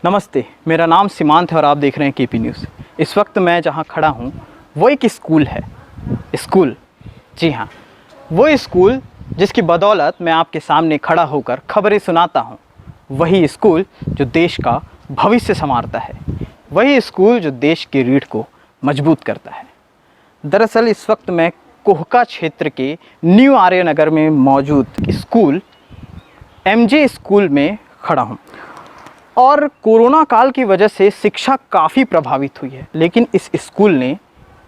नमस्ते, मेरा नाम सीमांत है और आप देख रहे हैं केपी न्यूज़। इस वक्त मैं जहां खड़ा हूं वो एक स्कूल है। स्कूल, जी हाँ, वो स्कूल जिसकी बदौलत मैं आपके सामने खड़ा होकर खबरें सुनाता हूं। वही स्कूल जो देश का भविष्य संवारता है, वही स्कूल जो देश की रीढ़ को मजबूत करता है। दरअसल इस वक्त मैं कोहका क्षेत्र के न्यू आर्य नगर में मौजूद स्कूल एमजे स्कूल में खड़ा हूँ और कोरोना काल की वजह से शिक्षा काफ़ी प्रभावित हुई है, लेकिन इस स्कूल ने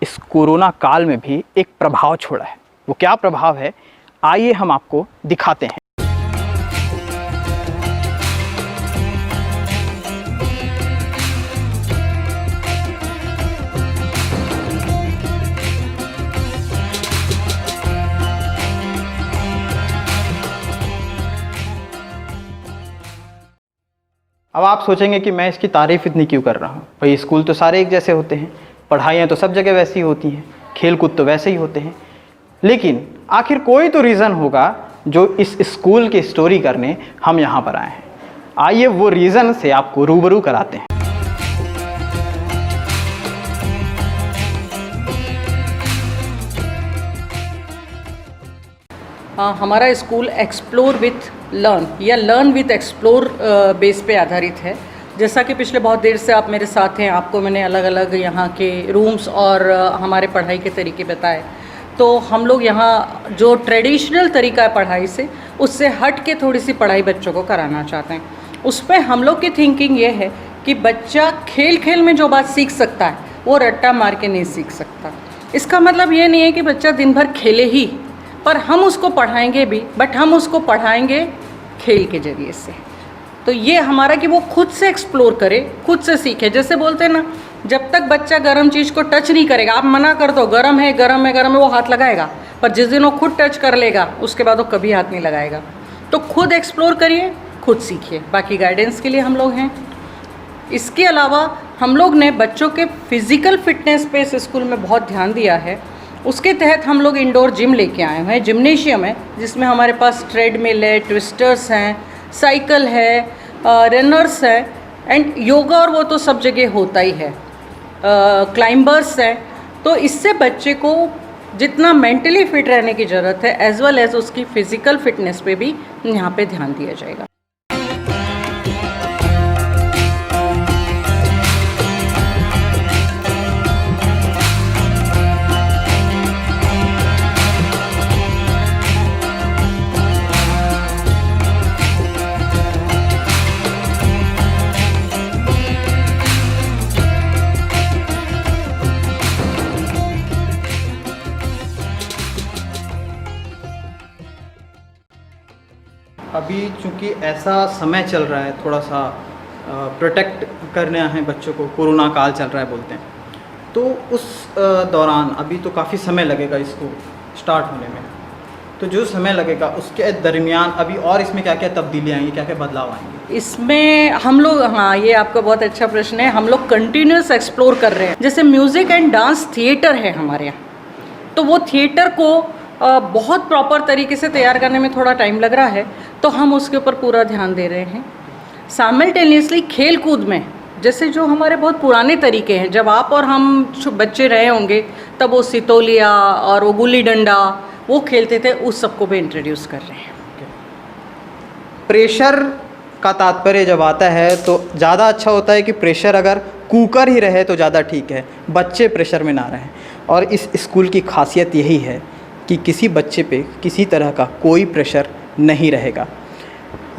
इस कोरोना काल में भी एक प्रभाव छोड़ा है। वो क्या प्रभाव है, आइए हम आपको दिखाते हैं। अब आप सोचेंगे कि मैं इसकी तारीफ़ इतनी क्यों कर रहा हूँ। भाई स्कूल तो सारे एक जैसे होते हैं, पढ़ाइयाँ तो सब जगह वैसी होती हैं, खेल कूद तो वैसे ही होते हैं, लेकिन आखिर कोई तो रीज़न होगा जो इस स्कूल की स्टोरी करने हम यहाँ पर आए हैं। आइए वो रीज़न से आपको रूबरू कराते हैं। हमारा स्कूल एक्सप्लोर विथ लर्न या लर्न विथ एक्सप्लोर बेस पे आधारित है। जैसा कि पिछले बहुत देर से आप मेरे साथ हैं, आपको मैंने अलग अलग यहाँ के रूम्स और हमारे पढ़ाई के तरीके बताए। तो हम लोग यहाँ जो ट्रेडिशनल तरीका है पढ़ाई से, उससे हट के थोड़ी सी पढ़ाई बच्चों को कराना चाहते हैं। उस पर हम लोग की थिंकिंग ये है कि बच्चा खेल खेल में जो बात सीख सकता है वो रट्टा मार के नहीं सीख सकता। इसका मतलब ये नहीं है कि बच्चा दिन भर खेले ही, पर हम उसको पढ़ाएंगे भी, बट हम उसको पढ़ाएंगे खेल के ज़रिए से। तो ये हमारा कि वो खुद से एक्सप्लोर करे, खुद से सीखे। जैसे बोलते हैं ना, जब तक बच्चा गर्म चीज़ को टच नहीं करेगा, आप मना कर दो गर्म है गर्म है गर्म है, वो हाथ लगाएगा, पर जिस दिन वो खुद टच कर लेगा उसके बाद वो कभी हाथ नहीं लगाएगा। तो खुद एक्सप्लोर करिए, खुद सीखिए। बाकी गाइडेंस के लिए हम लोग हैं। इसके अलावा हम लोग ने बच्चों के फिज़िकल फिटनेस पे इस स्कूल में बहुत ध्यान दिया है। उसके तहत हम लोग इंडोर जिम लेके आए हैं, जिम्नेशियम है, जिसमें हमारे पास ट्रेडमिल है, ट्विस्टर्स हैं, साइकिल है, रनर्स है, एंड योगा और वो तो सब जगह होता ही है, क्लाइंबर्स हैं। तो इससे बच्चे को जितना मेंटली फिट रहने की ज़रूरत है, एज वेल एज उसकी फ़िज़िकल फिटनेस पे भी यहाँ पे ध्यान दिया जाएगा। अभी चूँकि ऐसा समय चल रहा है, थोड़ा सा प्रोटेक्ट करना है बच्चों को, कोरोना काल चल रहा है बोलते हैं, तो उस दौरान अभी तो काफ़ी समय लगेगा इसको स्टार्ट होने में। तो जो समय लगेगा उसके दरमियान अभी और इसमें क्या क्या तब्दीली आएंगी, क्या क्या बदलाव आएंगे इसमें हम लोग, हाँ ये आपका बहुत अच्छा प्रश्न है। हम लोग कंटिन्यूस एक्सप्लोर कर रहे हैं। जैसे म्यूज़िक एंड डांस थिएटर है हमारे यहाँ, तो वो थिएटर को बहुत प्रॉपर तरीके से तैयार करने में थोड़ा टाइम लग रहा है, तो हम उसके ऊपर पूरा ध्यान दे रहे हैं। साइमल्टेनियसली खेल कूद में, जैसे जो हमारे बहुत पुराने तरीके हैं, जब आप और हम बच्चे रहे होंगे तब वो सितोलिया और वो गुल्ली डंडा वो खेलते थे, उस सबको भी इंट्रोड्यूस कर रहे हैं। प्रेशर का तात्पर्य जब आता है तो ज़्यादा अच्छा होता है कि प्रेशर अगर कुकर ही रहे तो ज़्यादा ठीक है, बच्चे प्रेशर में ना रहें। और इस स्कूल की खासियत यही है कि किसी बच्चे पे किसी तरह का कोई प्रेशर नहीं रहेगा।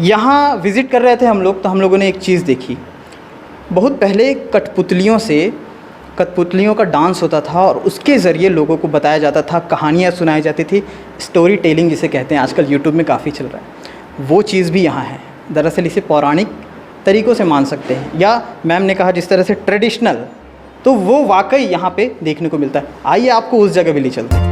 यहाँ विज़िट कर रहे थे हम लोग, तो हम लोगों ने एक चीज़ देखी। बहुत पहले कठपुतलियों का डांस होता था और उसके ज़रिए लोगों को बताया जाता था, कहानियाँ सुनाई जाती थी, स्टोरी टेलिंग जिसे कहते हैं, आजकल यूट्यूब में काफ़ी चल रहा है। वो चीज़ भी यहाँ है। दरअसल इसे पौराणिक तरीक़ों से मान सकते हैं, या मैम ने कहा जिस तरह से ट्रेडिशनल, तो वो वाकई यहाँ पे देखने को मिलता है। आइए आपको उस जगह भी ले चलते हैं।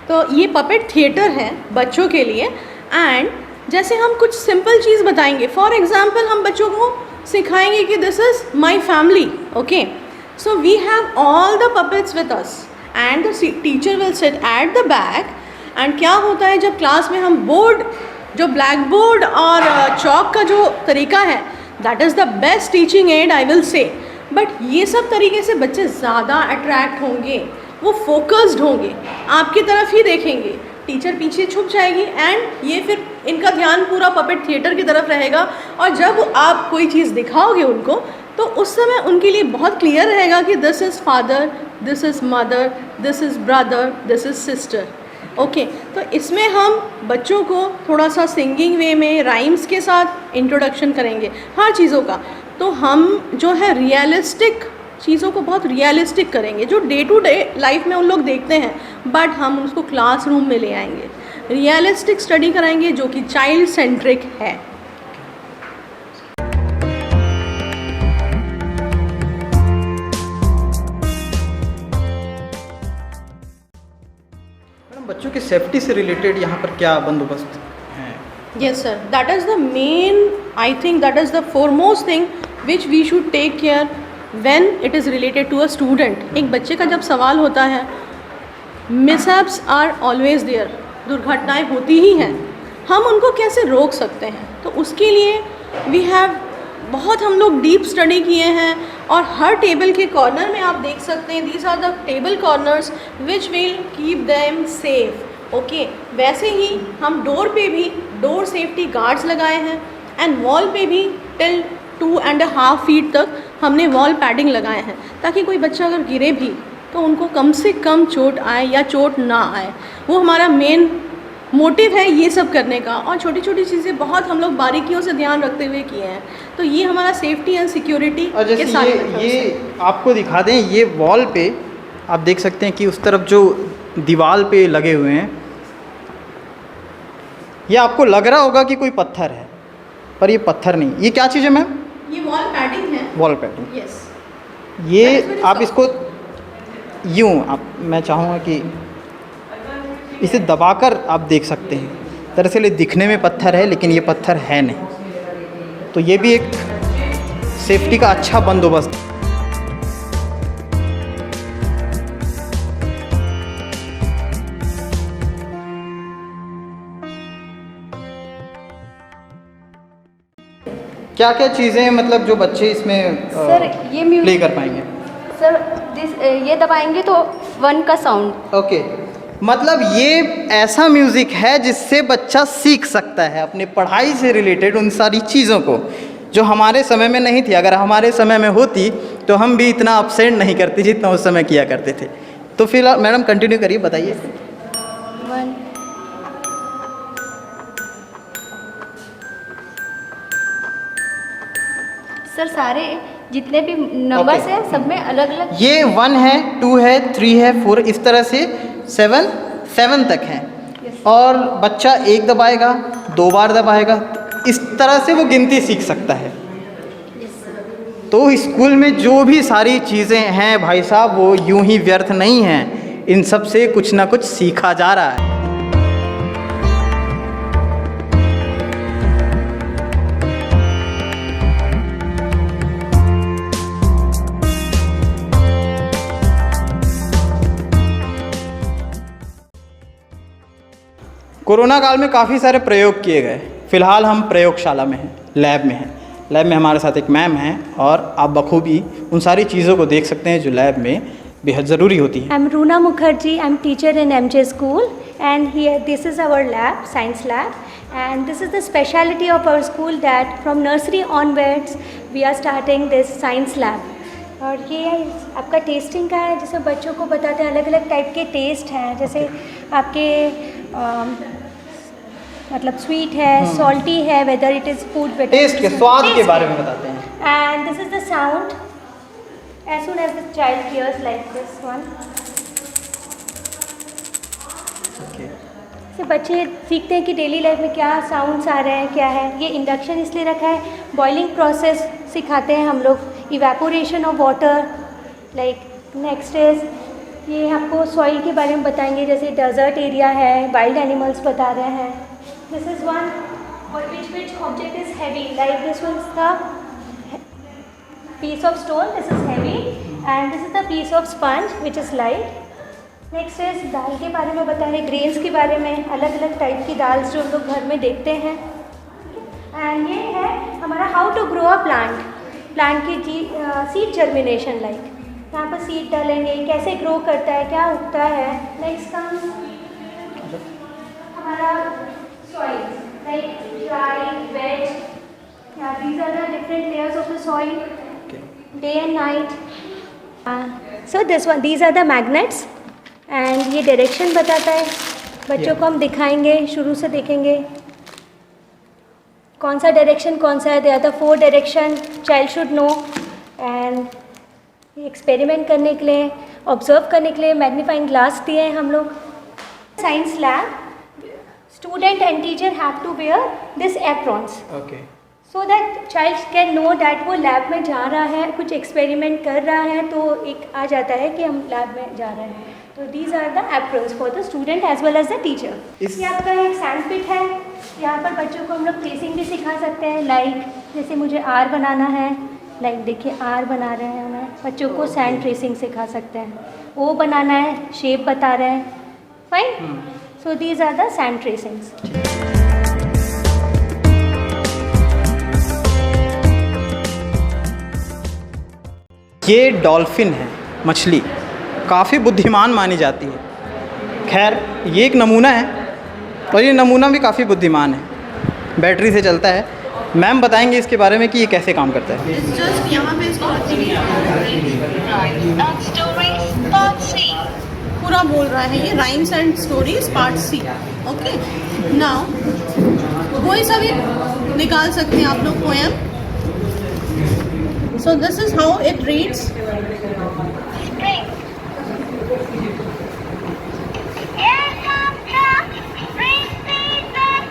तो ये पपेट थिएटर है बच्चों के लिए। एंड जैसे हम कुछ सिंपल चीज़ बताएंगे, फॉर एग्जांपल हम बच्चों को सिखाएंगे कि this is my family, okay, so we have all the puppets with us and the teacher will sit at the back and क्या होता है जब क्लास में हम बोर्ड, जो ब्लैक बोर्ड और चौक का जो तरीका है, that is the best teaching add I will say, but ये सब तरीके से बच्चे ज़्यादा अट्रैक्ट होंगे, वो फोकस्ड होंगे, आपकी तरफ ही देखेंगे, टीचर पीछे छुप जाएगी एंड ये फिर इनका ध्यान पूरा पपेट थिएटर की तरफ रहेगा। और जब आप कोई चीज़ दिखाओगे उनको तो उस समय उनके लिए बहुत क्लियर रहेगा कि this is father, this is mother, this is brother, this is sister. Okay, तो इसमें हम बच्चों को थोड़ा सा सिंगिंग वे में राइम्स के साथ इंट्रोडक्शन करेंगे हर चीज़ों का। तो हम जो है रियलिस्टिक चीज़ों को बहुत रियलिस्टिक करेंगे, जो डे टू डे लाइफ में उन लोग देखते हैं, बट हम उसको क्लासरूम में ले आएंगे, रियलिस्टिक स्टडी कराएंगे जो कि चाइल्ड सेंट्रिक है। मैडम, बच्चों की सेफ्टी से रिलेटेड यहाँ पर क्या बंदोबस्त हैं? Yes sir, that is the main, I think that is the foremost thing which we should take care when it is related to a student। एक बच्चे का जब सवाल होता है, mishaps are always there, दुर्घटनाएं होती ही हैं, हम उनको कैसे रोक सकते हैं? तो उसके लिए we have बहुत हम लोग डीप स्टडी किए हैं और हर टेबल के कॉर्नर में आप देख सकते हैं, these are the table corners which will keep them safe. Okay, वैसे ही हम डोर पे भी डोर सेफ्टी गार्ड्स लगाए हैं एंड वॉल पे भी टिल 2.5 फीट तक हमने वॉल पैडिंग लगाए हैं, ताकि कोई बच्चा अगर गिरे भी तो उनको कम से कम चोट आए या चोट ना आए। वो हमारा मेन मोटिव है ये सब करने का, और छोटी छोटी चीज़ें बहुत हम लोग बारीकियों से ध्यान रखते हुए किए हैं। तो ये हमारा सेफ्टी एंड सिक्योरिटी और जैसे ये आपको दिखा दें, ये वॉल पे आप देख सकते हैं कि उस तरफ जो दीवार पे लगे हुए हैं, ये आपको लग रहा होगा कि कोई पत्थर है, पर ये पत्थर नहीं। ये क्या चीज़ है मैम? ये वॉल पैडिंग है। Wall padding. यस। ये आप इसको यूँ मैं चाहूँगा कि इसे दबाकर आप देख सकते हैं। दरअसल ये दिखने में पत्थर है, लेकिन ये पत्थर है नहीं। तो ये भी एक सेफ्टी का अच्छा बंदोबस्त। क्या क्या चीज़ें मतलब जो बच्चे इसमें सर ये प्ले कर पाएंगे? सर ये दबाएंगे तो 1 का साउंड। ओके, मतलब ये ऐसा म्यूज़िक है जिससे बच्चा सीख सकता है अपनी पढ़ाई से रिलेटेड उन सारी चीज़ों को, जो हमारे समय में नहीं थी। अगर हमारे समय में होती तो हम भी इतना अपसेंट नहीं करते जितना उस समय किया करते थे। तो फिलहाल मैडम कंटिन्यू करिए, बताइए। 1 सर सारे जितने भी नंबर्स Okay. हैं सब में अलग अलग। ये 1 है, 2 है, 3 है, 4, इस तरह से 7 तक हैं। और बच्चा 1 दबाएगा, 2 बार दबाएगा, इस तरह से वो गिनती सीख सकता है। तो स्कूल में जो भी सारी चीज़ें हैं भाई साहब, वो यूं ही व्यर्थ नहीं हैं, इन सब से कुछ ना कुछ सीखा जा रहा है। कोरोना काल में काफ़ी सारे प्रयोग किए गए। फ़िलहाल हम प्रयोगशाला में हैं, लैब में हैं। लैब में हमारे साथ एक मैम हैं और आप बखूबी उन सारी चीज़ों को देख सकते हैं जो लैब में बेहद ज़रूरी होती हैं। I'm Runa Mukherjee. I'm teacher in MJ School, and here this is our lab, science lab, and this is the speciality of our school that from nursery onwards we are starting this science lab. और ये आपका testing का है, जैसे बच्चों को बताते हैं अलग अलग टाइप के टेस्ट हैं, जैसे आपके मतलब स्वीट है, सॉल्टी है, whether it is food taste के स्वाद के बारे में बताते हैं। And this is the sound as soon as the child hears like this one. से बच्चे सीखते हैं कि डेली लाइफ में क्या साउंड्स आ रहे हैं, क्या है। ये इंडक्शन इसलिए रखा है, बॉइलिंग प्रोसेस सिखाते हैं हम लोग, evaporation of water. Like next is ये आपको सॉइल के बारे में बताएंगे, जैसे डेजर्ट एरिया है, वाइल्ड एनिमल्स बता रहे हैं। दिस इज़ वन और which object is heavy, like this one is the piece of stone, this is heavy, and this is the piece of sponge which is light. Next is दाल के बारे में बता रहे, ग्रेन्स के बारे में, अलग अलग टाइप की दाल जो हम लोग घर में देखते हैं। एंड ये है हमारा how to grow a plant की सीड जर्मिनेशन, लाइक यहाँ पर सीड डालेंगे, कैसे ग्रो करता है, क्या उगता है। नेक्स्ट कम्स हमारा soil, like dry, wet, these are the different layers of the soil, day and night. So these are the magnets and ये डायरेक्शन बताता है, बच्चों को हम दिखाएंगे, शुरू से देखेंगे कौन सा डायरेक्शन कौन सा है। They are the 4 direction child should know. And experiment करने के लिए, ऑब्जर्व करने के लिए मैग्नीफाइंग ग्लास दिए हैं हम लोग। Science lab, student and teacher have to wear this aprons so that child can know that वो लैब में जा रहा है, कुछ एक्सपेरिमेंट कर रहा है, तो एक आ जाता है कि हम लैब में जा रहे हैं। तो these are the aprons for the student as well as the teacher. ये आपका एक सैंड पिट है, यहाँ पर बच्चों को हम लोग ट्रेसिंग भी सिखा सकते हैं। लाइक जैसे मुझे आर बनाना है, लाइक देखिए आर बना रहे हैं, हमें बच्चों को सैंड ट्रेसिंग सिखा सकते हैं। ओ बनाना है, शेप बता रहे हैं, fine. So these are the sand tracings. ये डॉल्फिन है, मछली काफ़ी बुद्धिमान मानी जाती है। खैर ये एक नमूना है और ये नमूना भी काफ़ी बुद्धिमान है, बैटरी से चलता है। मैम बताएंगे इसके बारे में कि ये कैसे काम करता है। जस्ट यहाँ पे इसको पूरा बोल रहा है, ये rhymes and stories part C. Okay, now कोई सा भी निकाल सकते हैं आप लोग poem. So this is how it reads. Spring. Here comes the spring season.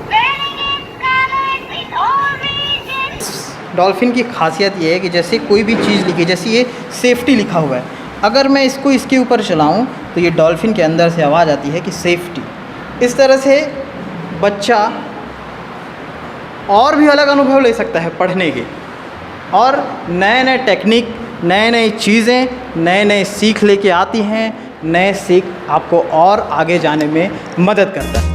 Spring is covered with oranges. Dolphin की खासियत ये है कि जैसे कोई भी चीज़ लिखी, जैसे ये सेफ्टी लिखा हुआ है, अगर मैं इसको इसके ऊपर चलाऊं तो ये डॉल्फिन के अंदर से आवाज़ आती है कि सेफ्टी। इस तरह से बच्चा और भी अलग अनुभव ले सकता है पढ़ने के, और नए नए टेक्निक, नए नई चीज़ें, नए नए सीख लेके आती हैं। नए सीख आपको और आगे जाने में मदद करता है।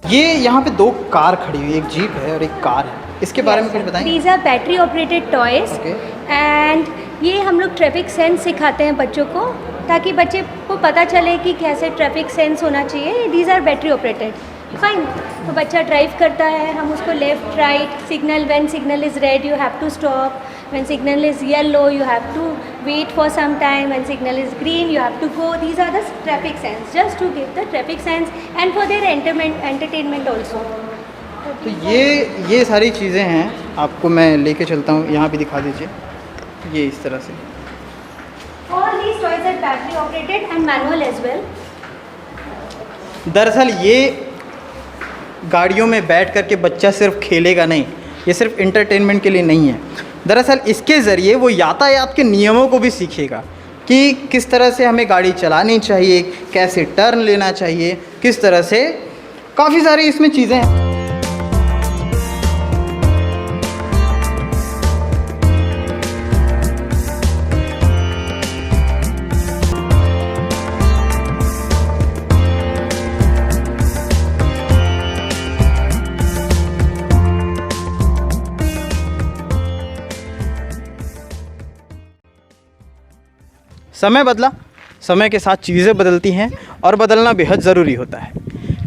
ये यहाँ पे 2 कार खड़ी हुई है, एक जीप है और एक कार है। इसके बारे में कुछ बताएंगे? These are battery operated toys and ये हम लोग ट्रैफिक सेंस सिखाते हैं बच्चों को, ताकि बच्चे को पता चले कि कैसे ट्रैफिक सेंस होना चाहिए। These are battery operated, fine. तो बच्चा ड्राइव करता है, हम उसको left right signal, when signal is red you have to stop, when signal is yellow you have to wait for some time, when signal is green you have to go. These are the traffic signs, just to give the traffic signs and for their entertainment also. तो ये सारी चीज़ें हैं, आपको मैं लेके चलता हूँ, यहाँ भी दिखा दीजिए। ये इस तरह से All these toys are battery operated and manual as well. दरअसल ये गाड़ियों में बैठ कर के बच्चा सिर्फ खेलेगा नहीं, ये सिर्फ इंटरटेनमेंट के लिए नहीं है। दरअसल इसके ज़रिए वो यातायात के नियमों को भी सीखेगा कि किस तरह से हमें गाड़ी चलानी चाहिए, कैसे टर्न लेना चाहिए, किस तरह से, काफ़ी सारी इसमें चीज़ें हैं। समय बदला, समय के साथ चीज़ें बदलती हैं और बदलना बेहद ज़रूरी होता है।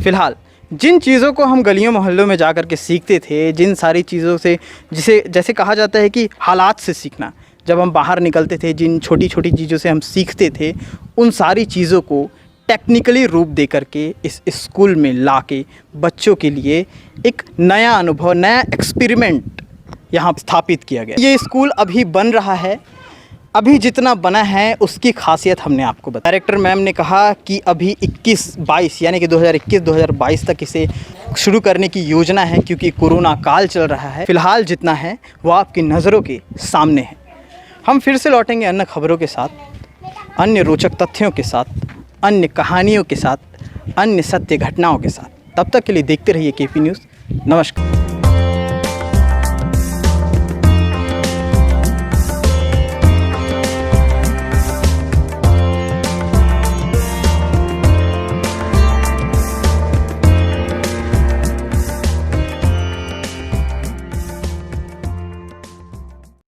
फ़िलहाल जिन चीज़ों को हम गलियों मोहल्लों में जा कर के सीखते थे, जिन सारी चीज़ों से, जिसे जैसे कहा जाता है कि हालात से सीखना, जब हम बाहर निकलते थे, जिन छोटी छोटी चीज़ों से हम सीखते थे, उन सारी चीज़ों को टेक्निकली रूप दे करके इस स्कूल में ला के बच्चों के लिए एक नया अनुभव, नया एक्सपेरिमेंट यहाँ स्थापित किया गया। ये स्कूल अभी बन रहा है, अभी जितना बना है उसकी खासियत हमने आपको बताया। डायरेक्टर मैम ने कहा कि अभी 21-22 यानी कि 2021-2022 तक इसे शुरू करने की योजना है, क्योंकि कोरोना काल चल रहा है। फ़िलहाल जितना है वो आपकी नज़रों के सामने है। हम फिर से लौटेंगे अन्य खबरों के साथ, अन्य रोचक तथ्यों के साथ, अन्य कहानियों के साथ, अन्य सत्य घटनाओं के साथ। तब तक के लिए देखते रहिए केपी न्यूज़। नमस्कार।